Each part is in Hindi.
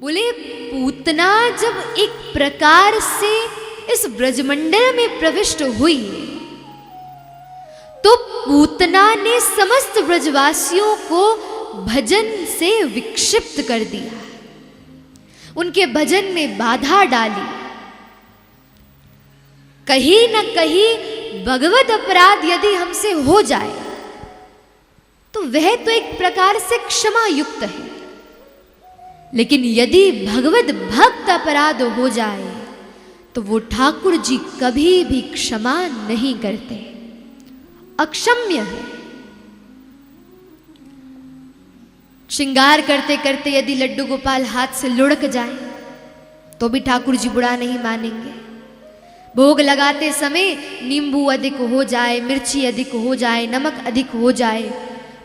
बोले पूतना जब एक प्रकार से इस ब्रजमंडल में प्रविष्ट हुई तो पूतना ने समस्त ब्रजवासियों को भजन से विक्षिप्त कर दिया, उनके भजन में बाधा डाली। कहीं न कहीं भगवत अपराध यदि हमसे हो जाए तो वह तो एक प्रकार से क्षमा युक्त है, लेकिन यदि भगवत भक्त अपराध हो जाए तो वो ठाकुर जी कभी भी क्षमा नहीं करते, अक्षम्य है। श्रृंगार करते करते यदि लड्डू गोपाल हाथ से लुढ़क जाए तो भी ठाकुर जी बुरा नहीं मानेंगे। भोग लगाते समय नींबू अधिक हो जाए, मिर्ची अधिक हो जाए, नमक अधिक हो जाए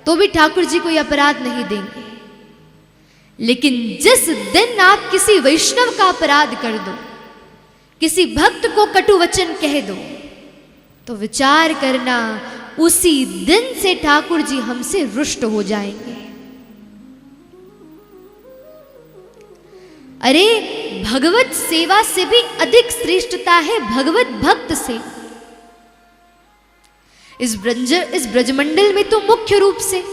तो भी ठाकुर जी कोई अपराध नहीं देंगे। लेकिन जिस दिन आप किसी वैष्णव का अपराध कर दो, किसी भक्त को कटु वचन कह दो, तो विचार करना उसी दिन से ठाकुर जी हमसे रुष्ट हो जाएंगे। अरे भगवत सेवा से भी अधिक श्रेष्ठता है भगवत भक्त से। इस ब्रजमंडल में तो मुख्य रूप से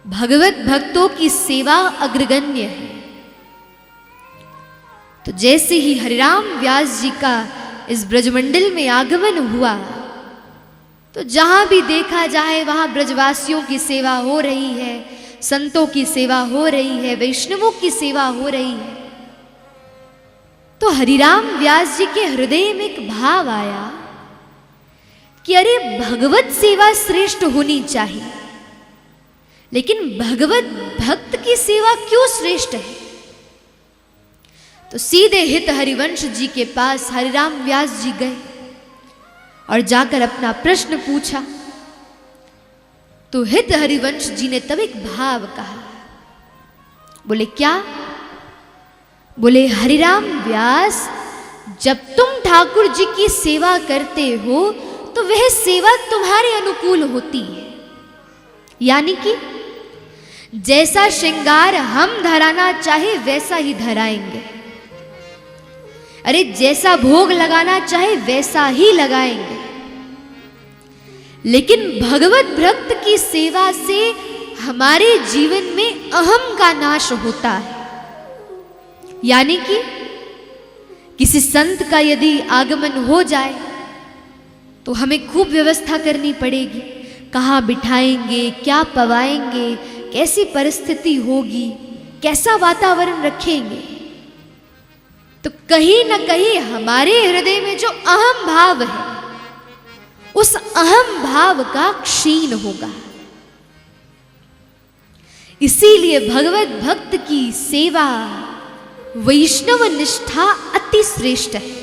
भगवत भक्तों की सेवा अग्रगण्य है। तो जैसे ही हरिराम व्यास जी का इस ब्रजमंडल में आगमन हुआ तो जहां भी देखा जाए वहां ब्रजवासियों की सेवा हो रही है, संतों की सेवा हो रही है, वैष्णवों की सेवा हो रही है। तो हरिराम व्यास जी के हृदय में एक भाव आया कि अरे भगवत सेवा श्रेष्ठ होनी चाहिए, लेकिन भगवत भक्त की सेवा क्यों श्रेष्ठ है। तो सीधे हित हरिवंश जी के पास हरिराम व्यास जी गए और जाकर अपना प्रश्न पूछा। तो हित हरिवंश जी ने तब एक भाव कहा, बोले क्या? बोले हरिराम व्यास, जब तुम ठाकुर जी की सेवा करते हो तो वह सेवा तुम्हारे अनुकूल होती है, यानी कि जैसा श्रृंगार हम धराना चाहे वैसा ही धराएंगे, अरे जैसा भोग लगाना चाहे वैसा ही लगाएंगे। लेकिन भगवत भक्त की सेवा से हमारे जीवन में अहम का नाश होता है, यानी कि किसी संत का यदि आगमन हो जाए तो हमें खूब व्यवस्था करनी पड़ेगी, कहाँ बिठाएंगे, क्या पवाएंगे, कैसी परिस्थिति होगी, कैसा वातावरण रखेंगे। तो कहीं न कहीं हमारे हृदय में जो अहम भाव है उस अहम भाव का क्षीण होगा। इसीलिए भगवत भक्त की सेवा वैष्णव निष्ठा अति श्रेष्ठ है।